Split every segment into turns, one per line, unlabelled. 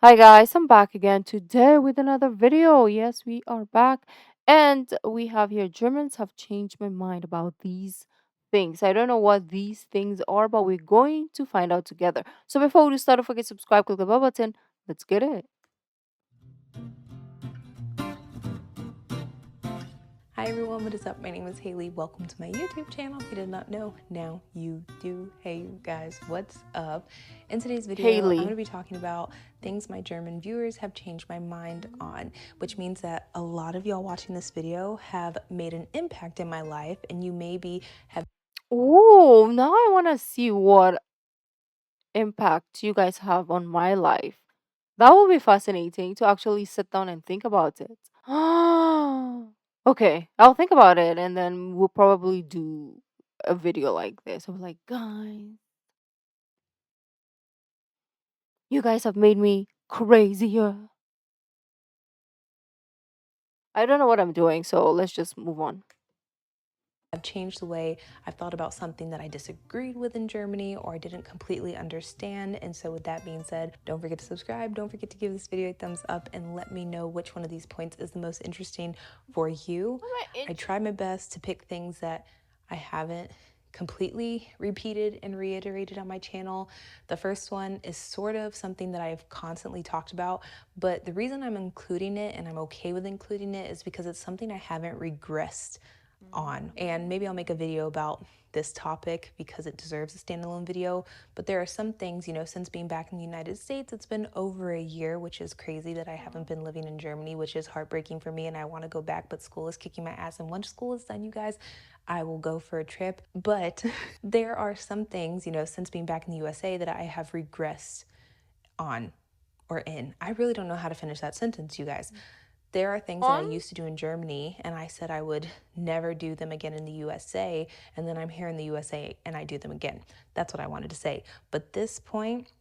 Hi guys, I'm back again today with another video. Yes, we are back and we have here Germans have changed my mind about these things. I don't know what these things are, but we're going to find out together. So before we start, don't forget to subscribe, click the bell button. Let's get it.
Hi everyone, what is up? My name is Haley. Welcome to my YouTube channel. If you did not know, now you do. Hey you guys, what's up? In today's video, I'm going
Haley.
to be talking about things my German viewers have changed my mind on, which means that a lot of y'all watching this video have made an impact in my life, and you maybe have
Oh, now I want to see what impact you guys have on my life. That will be fascinating to actually sit down and think about it. Okay, I'll think about it and then we'll probably do a video like this. I'm like, guys, you guys have made me crazier. I don't know what I'm doing, so let's just move on.
changed the way I've thought about something that I disagreed with in Germany or I didn't completely understand. And so with that being said, don't forget to subscribe. Don't forget to give this video a thumbs up and let me know which one of these points is the most interesting for you. I tried my best to pick things that I haven't completely repeated and reiterated on my channel. The first one is sort of something that I've constantly talked about, but the reason I'm including it and I'm okay with including it is because it's something I haven't regressed on. And maybe I'll make a video about this topic because it deserves a standalone video. But there are some things, since being back in the United States, it's been over a year, which is crazy that I haven't been living in Germany, which is heartbreaking for me. And I want to go back, but school is kicking my ass. And once school is done, you guys, I will go for a trip. But there are some things, since being back in the USA that I have regressed on or in. I really don't know how to finish that sentence, you guys. There are things that I
On?
used to do in Germany and I said I would never do them again in the USA, and then I'm here in the USA and I do them again. That's what I wanted to say. But this point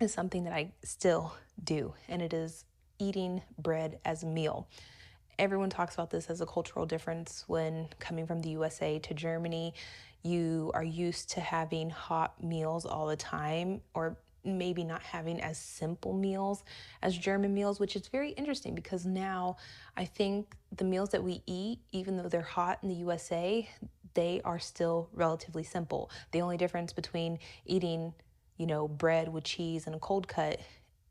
is something that I still do, and it is eating bread as a meal. Everyone talks about this as a cultural difference when coming from the USA to Germany. You are used to having hot meals all the time, or maybe not having as simple meals as German meals, which is very interesting because now I think the meals that we eat, even though they're hot in the USA, they are still relatively simple. The only difference between eating, bread with cheese and a cold cut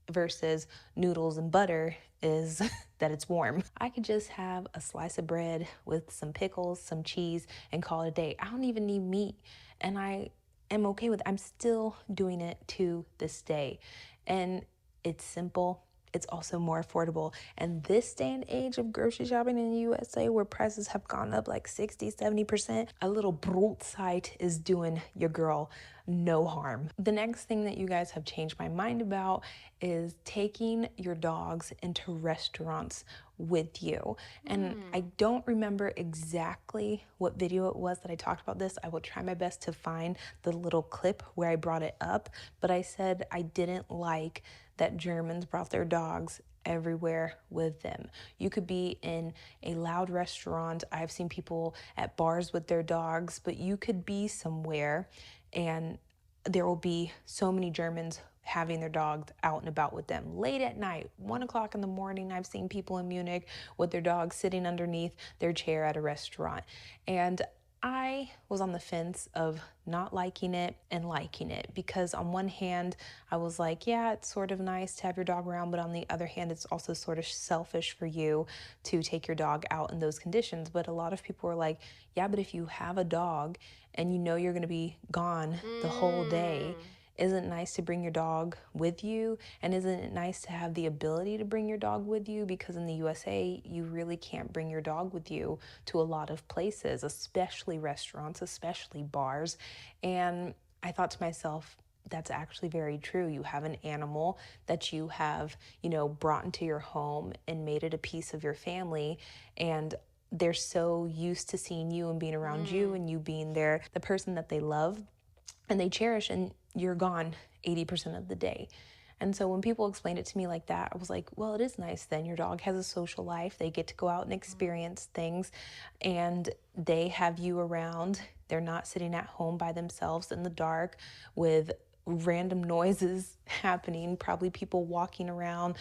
versus noodles and butter is that it's warm. I could just have a slice of bread with some pickles, some cheese, and call it a day. I don't even need meat. And I am okay with it. I'm still doing it to this day. And it's simple. It's also more affordable. And this day and age of grocery shopping in the USA, where prices have gone up like 60, 70%, a little brotzeit is doing your girl no harm. The next thing that you guys have changed my mind about is taking your dogs into restaurants with you. And I don't remember exactly what video it was that I talked about this. I will try my best to find the little clip where I brought it up, but I said I didn't like that Germans brought their dogs everywhere with them. You could be in a loud restaurant. I've seen people at bars with their dogs, but you could be somewhere and there will be so many Germans having their dogs out and about with them late at night, 1 o'clock in the morning. I've seen people in Munich with their dogs sitting underneath their chair at a restaurant. And I was on the fence of not liking it and liking it because on one hand, I was like, yeah, it's sort of nice to have your dog around, but on the other hand, it's also sort of selfish for you to take your dog out in those conditions. But a lot of people were like, yeah, but if you have a dog and you know you're going to be gone the whole day, isn't it nice to bring your dog with you? And isn't it nice to have the ability to bring your dog with you? Because in the USA, you really can't bring your dog with you to a lot of places, especially restaurants, especially bars. And I thought to myself, that's actually very true. You have an animal that you have, brought into your home and made it a piece of your family. And they're so used to seeing you and being around you and you being there, the person that they love and they cherish, and you're gone 80% of the day. And so when people explained it to me like that, I was like, well, it is nice then. Your dog has a social life. They get to go out and experience things, and they have you around. They're not sitting at home by themselves in the dark with random noises happening, probably people walking around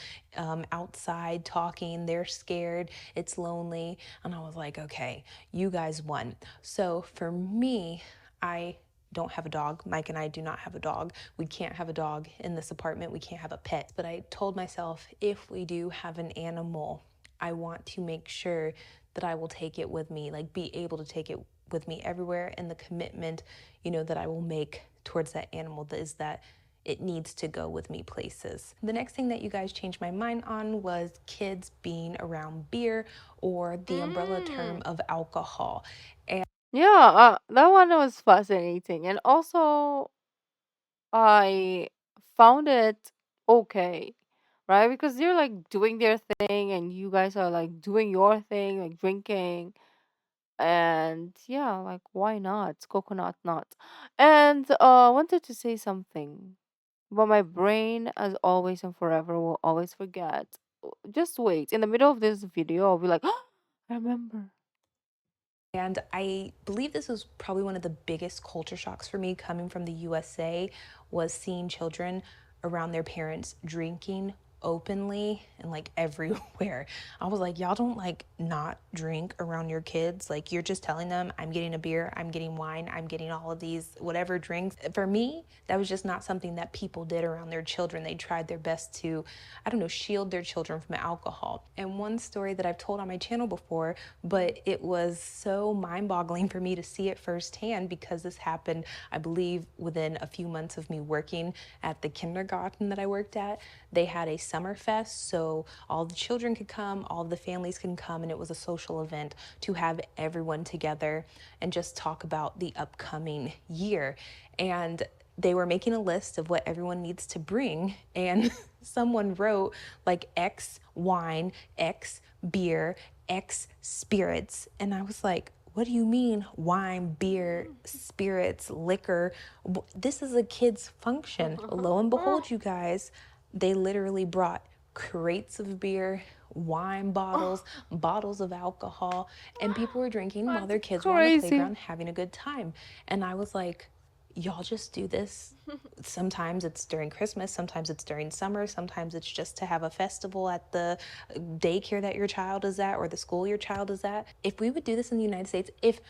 outside talking. They're scared, it's lonely. And I was like, okay, you guys won. So for me, I don't have a dog. Mike and I do not have a dog. We can't have a dog in this apartment. We can't have a pet. But I told myself, if we do have an animal, I want to make sure that I will take it with me, like be able to take it with me everywhere. And the commitment, that I will make towards that animal is that it needs to go with me places. The next thing that you guys changed my mind on was kids being around beer, or the umbrella term
Mm.
of alcohol. And
Yeah, that one was fascinating. And also, I found it okay, right? Because they're like doing their thing and you guys are like doing your thing, like drinking. And yeah, like why not? It's coconut nut. And I wanted to say something, but my brain, as always and forever, will always forget. Just wait. In the middle of this video, I'll be like, I remember.
And I believe this was probably one of the biggest culture shocks for me coming from the USA, was seeing children around their parents drinking openly and like everywhere. I was like, y'all don't like not drink around your kids. Like you're just telling them, I'm getting a beer, I'm getting wine, I'm getting all of these whatever drinks. For me, that was just not something that people did around their children. They tried their best to, I don't know, shield their children from alcohol. And one story that I've told on my channel before, but it was so mind-boggling for me to see it firsthand, because this happened, I believe, within a few months of me working at the kindergarten that I worked at. They had a summer fest, so all the children could come, all the families can come, and it was a social event to have everyone together and just talk about the upcoming year. And they were making a list of what everyone needs to bring, and someone wrote like X wine, X beer, X spirits. And I was like, what do you mean wine, beer, spirits, liquor? This is a kid's function. Lo and behold, you guys, they literally brought crates of beer, wine bottles, bottles of alcohol, and people were drinking while
That's
their kids were on the
crazy.
playground having a good time. And I was like, y'all just do this. Sometimes it's during Christmas, sometimes it's during summer, sometimes it's just to have a festival at the daycare that your child is at or the school your child is at. If we would do this in the United States, if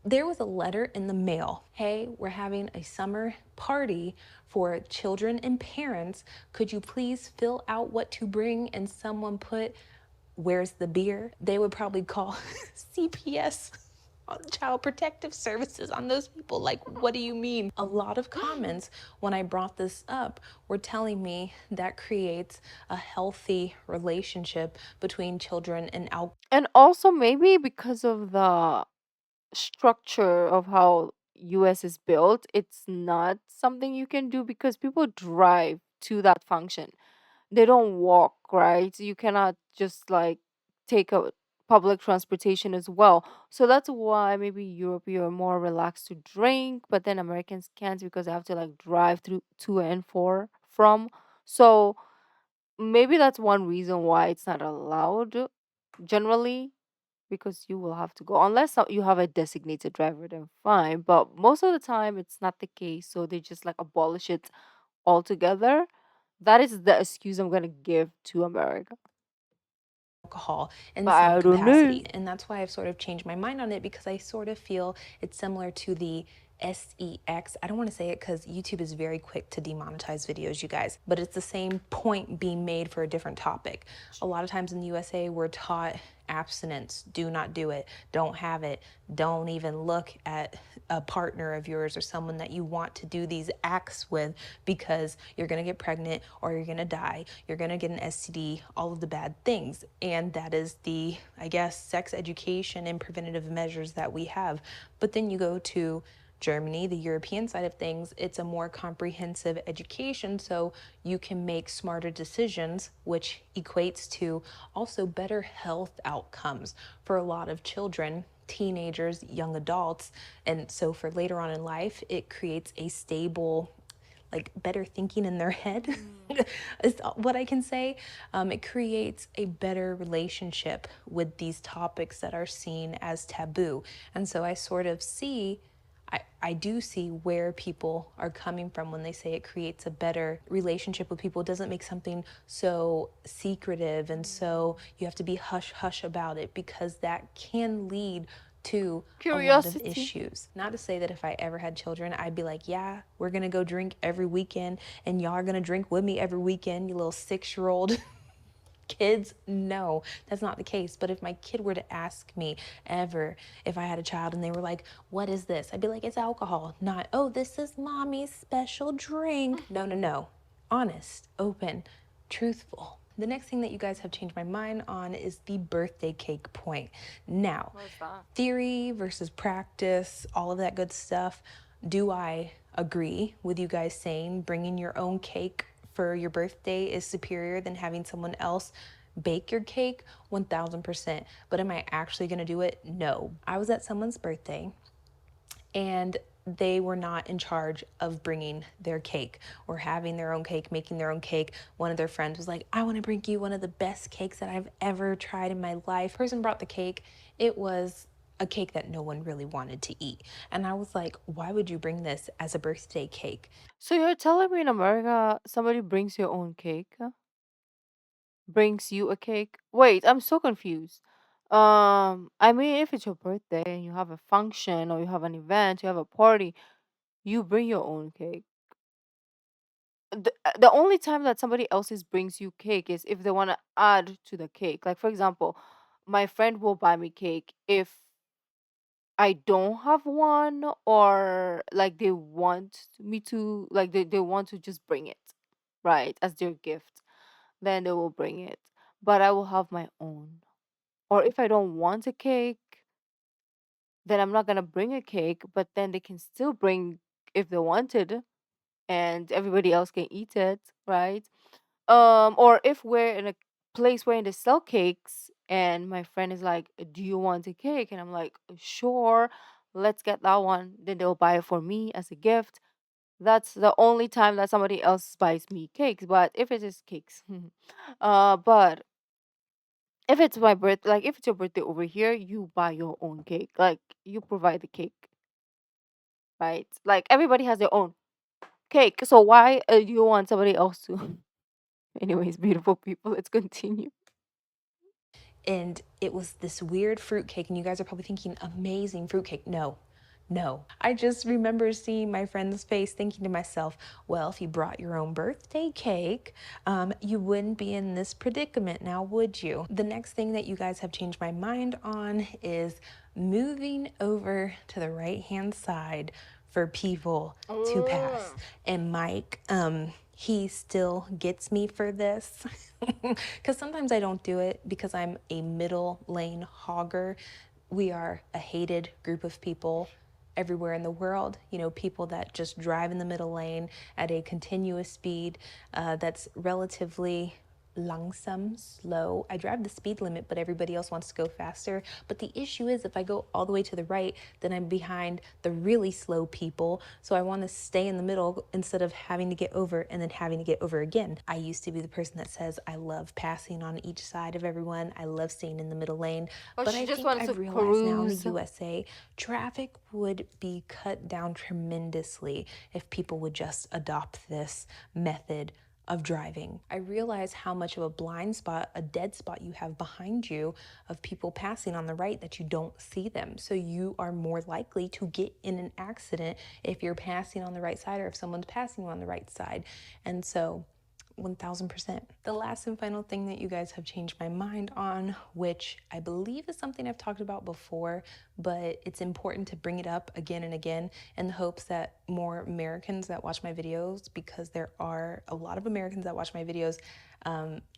there was a letter in the mail, hey, we're having a summer party for children and parents, could you please fill out what to bring? And someone put, where's the beer? They would probably call CPS, Child Protective Services, on those people. Like, what do you mean? A lot of comments when I brought this up were telling me that creates a healthy relationship between children and alcohol.
And also maybe because of the structure of how US is built, it's not something you can do because people drive to that function. They don't walk, right? You cannot just like take a public transportation as well. So that's why maybe Europe you're more relaxed to drink, but then Americans can't because they have to like drive through to and for from. So maybe that's one reason why it's not allowed generally, because you will have to go unless you have a designated driver, then fine, but most of the time it's not the case, so they just like abolish it altogether. That is the excuse I'm gonna give to America,
Alcohol in
but
some
I don't know.
capacity. And that's why I've sort of changed my mind on it, because I sort of feel it's similar to the sex. I don't want to say it because YouTube is very quick to demonetize videos, you guys, but it's the same point being made for a different topic. A lot of times in the USA, we're taught abstinence, do not do it, don't have it, don't even look at a partner of yours or someone that you want to do these acts with, because you're going to get pregnant or you're going to die, you're going to get an STD, all of the bad things. And that is the, I guess, sex education and preventative measures that we have. But then you go to Germany, the European side of things, it's a more comprehensive education, so you can make smarter decisions, which equates to also better health outcomes for a lot of children, teenagers, young adults. And so for later on in life, it creates a stable, like better thinking in their head, is what I can say. It creates a better relationship with these topics that are seen as taboo. And so I sort of see I do see where people are coming from when they say it creates a better relationship with people. It doesn't make something so secretive and so you have to be hush hush about it, because that can lead to a lot of
Curiosity.
issues. Not to say that if I ever had children, I'd be like, yeah, we're gonna go drink every weekend and y'all are gonna drink with me every weekend, you little 6-year old kids. No, that's not the case. But if my kid were to ask me ever, if I had a child and they were like, what is this? I'd be like, it's alcohol. Not, oh, this is mommy's special drink. No, no, no. Honest, open, truthful. The next thing that you guys have changed my mind on is the birthday cake point. Now,
What is that?
theory versus practice, all of that good stuff. Do I agree with you guys saying bringing your own cake for your birthday is superior than having someone else bake your cake? 1000%. But am I actually going to do it? No. I was at someone's birthday and they were not in charge of bringing their cake or having their own cake, making their own cake. One of their friends was like, I want to bring you one of the best cakes that I've ever tried in my life. The person brought the cake. It was a cake that no one really wanted to eat. And I was like, why would you bring this as a birthday cake?
So you're telling me in America somebody brings your own cake? Brings you a cake? Wait, I'm so confused. I mean, if it's your birthday and you have a function or you have an event, you have a party, you bring your own cake. The only time that somebody else's brings you cake is if they want to add to the cake. Like, for example, my friend will buy me cake if I don't have one, or like they want me to, like they want to just bring it, right, as their gift. Then they will bring it. But I will have my own. Or if I don't want a cake, then I'm not gonna bring a cake, but then they can still bring if they wanted, and everybody else can eat it, right? Or if we're in a place where they sell cakes and my friend is like, do you want a cake? And I'm like, sure, let's get that one. Then they'll buy it for me as a gift. That's the only time that somebody else buys me cakes. But if it is cakes, but if it's my birthday, like if it's your birthday over here, you buy your own cake. Like you provide the cake, right? Like everybody has their own cake. So why you want somebody else to? Anyways, beautiful people, let's continue.
And it was this weird fruitcake, and you guys are probably thinking, amazing fruitcake. No, no. I just remember seeing my friend's face, thinking to myself, well, if you brought your own birthday cake, you wouldn't be in this predicament now, would you? The next thing that you guys have changed my mind on is moving over to the right hand side for people to pass. And Mike, he still gets me for this because sometimes I don't do it because I'm a middle lane hogger. We are a hated group of people everywhere in the world, you know, people that just drive in the middle lane at a continuous speed that's relatively langsam, slow. I drive the speed limit, but everybody else wants to go faster. But the issue is if I go all the way to the right, then I'm behind the really slow people. So I want to stay in the middle instead of having to get over and then having to get over again. I used to be the person that says I love passing on each side of everyone. I love staying in the middle lane.
Or
But
she
I
just
think
wants to
I've realized now in the
cruise.
USA, traffic would be cut down tremendously if people would just adopt this method of driving. I realize how much of a blind spot, a dead spot you have behind you of people passing on the right that you don't see them. So you are more likely to get in an accident if you're passing on the right side or if someone's passing you on the right side. And so 1000%. The last and final thing that you guys have changed my mind on, which I believe is something I've talked about before, but it's important to bring it up again and again in the hopes that more Americans that watch my videos, because there are a lot of Americans that watch my videos,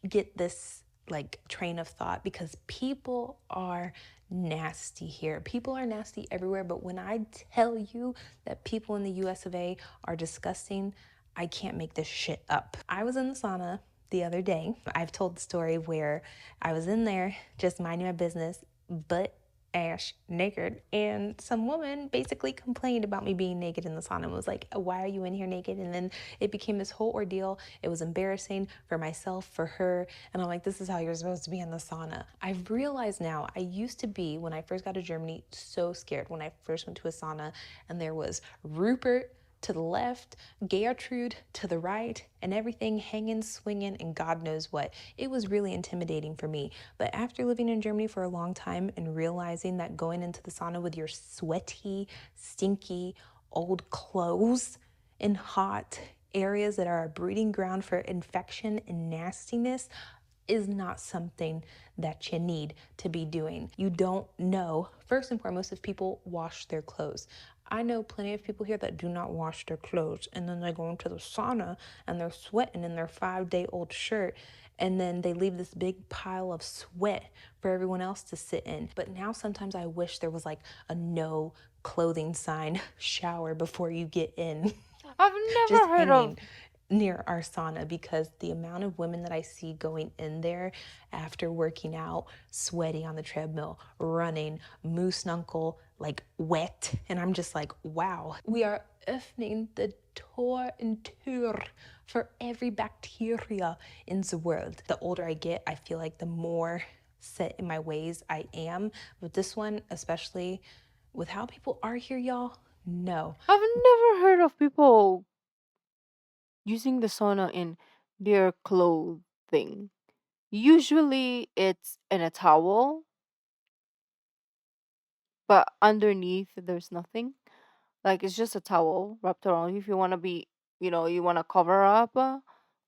get this like train of thought, because people are nasty here. People are nasty everywhere, but when I tell you that people in the US of A are disgusting, I can't make this shit up. I was in the sauna the other day. I've told the story where I was in there just minding my business, but ash naked, and some woman basically complained about me being naked in the sauna and was like, why are you in here naked? And then it became this whole ordeal. It was embarrassing for myself, for her, and I'm like, this is how you're supposed to be in the sauna. I've realized now, I used to be, when I first got to Germany, so scared when I first went to a sauna and there was Rupert to the left, Gertrude to the right, and everything hanging, swinging, and God knows what. It was really intimidating for me. But after living in Germany for a long time and realizing that going into the sauna with your sweaty, stinky, old clothes in hot areas that are a breeding ground for infection and nastiness is not something that you need to be doing. You don't know, first and foremost, if people wash their clothes. I know plenty of people here that do not wash their clothes, and then they go into the sauna and they're sweating in their 5-day old shirt, and then they leave this big pile of sweat for everyone else to sit in. But now sometimes I wish there was like a no clothing sign, shower before you get in.
I've
Just
never heard of.
hanging near our sauna, because the amount of women that I see going in there after working out, sweaty on the treadmill, running, moose knuckle, like wet. And I'm just like, wow, we are opening the door and tour for every bacteria in the world. The older I get, I feel like the more set in my ways I am. But this one, especially with how people are here, y'all, no.
I've never heard of people using the sauna in their clothing. Usually it's in a towel, but underneath there's nothing. Like it's just a towel wrapped around you if you want to be, you want to cover up,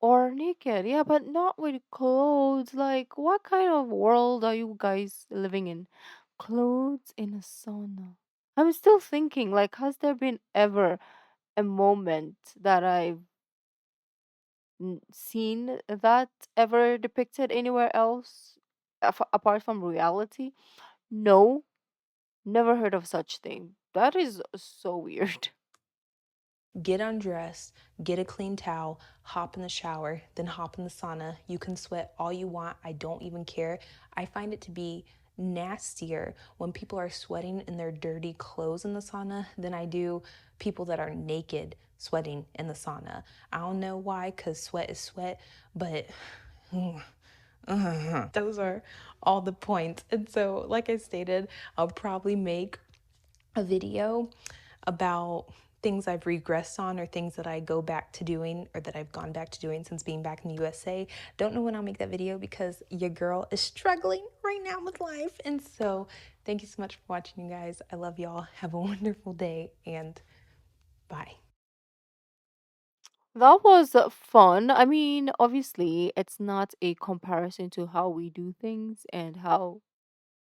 or naked. Yeah, but not with clothes. Like, what kind of world are you guys living in? Clothes in a sauna. I'm still thinking, like, has there been ever a moment that I've seen that ever depicted anywhere else apart from reality? No, never heard of such thing. That is so weird.
Get undressed, get a clean towel, hop in the shower, then hop in the sauna. You can sweat all you want. I don't even care. I find it to be nastier when people are sweating in their dirty clothes in the sauna than I do people that are naked sweating in the sauna. I don't know why, because sweat is sweat, but those are all the points. And so, like I stated, I'll probably make a video about things I've regressed on or things that I go back to doing or that I've gone back to doing since being back in the USA. Don't know when I'll make that video because your girl is struggling right now with life. And so thank you so much for watching, you guys. I love y'all. Have a wonderful day and bye.
That was fun. I mean, obviously, it's not a comparison to how we do things and how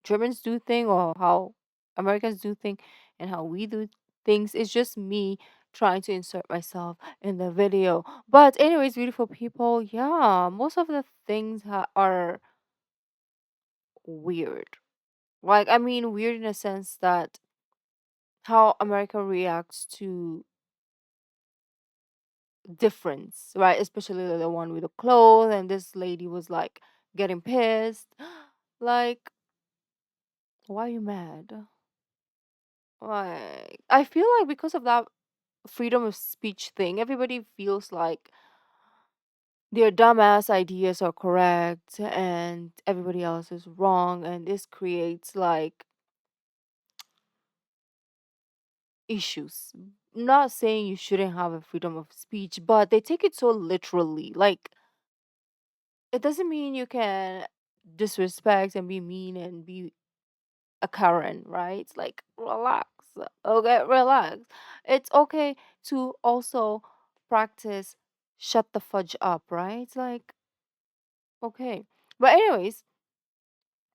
Germans do things or how Americans do things and how we do things. It's just me trying to insert myself in the video. But, anyways, beautiful people, yeah, most of the things are weird. Like, I mean, weird in a sense that how America reacts to difference, right? Especially the one with the clothes, and this lady was like getting pissed. Like, why are you mad? Like, I feel like because of that freedom of speech thing, everybody feels like their dumbass ideas are correct and everybody else is wrong, and this creates like issues. Not saying you shouldn't have a freedom of speech, but they take it so literally. Like, it doesn't mean you can disrespect and be mean and be a Karen, right? It's like, relax. Okay, relax. It's okay to also practice shut the fudge up, right? It's like, okay. But anyways,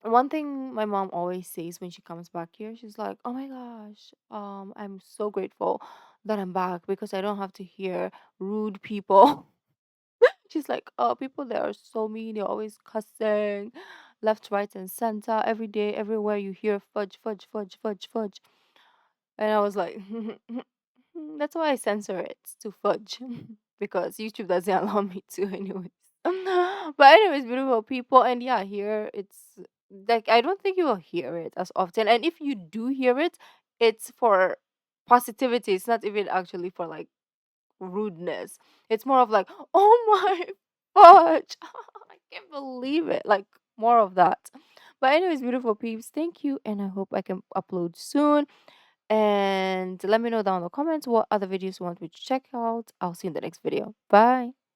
one thing my mom always says when she comes back here, she's like, "Oh my gosh, I'm so grateful that I'm back because I don't have to hear rude people." She's like, "Oh, people there are so mean. They're always cussing, left, right, and center. Every day, everywhere you hear fudge, fudge, fudge, fudge, fudge." And I was like, "That's why I censor it to fudge because YouTube doesn't allow me to, anyways." But anyways, beautiful people, and yeah, here it's like I don't think you will hear it as often. And if you do hear it, it's for positivity. It's not even actually for like rudeness. It's more of like, oh my fudge. I can't believe it. Like more of that. But anyways, beautiful peeps, thank you, and I hope I can upload soon. And let me know down in the comments what other videos you want me to check out. I'll see you in the next video. Bye.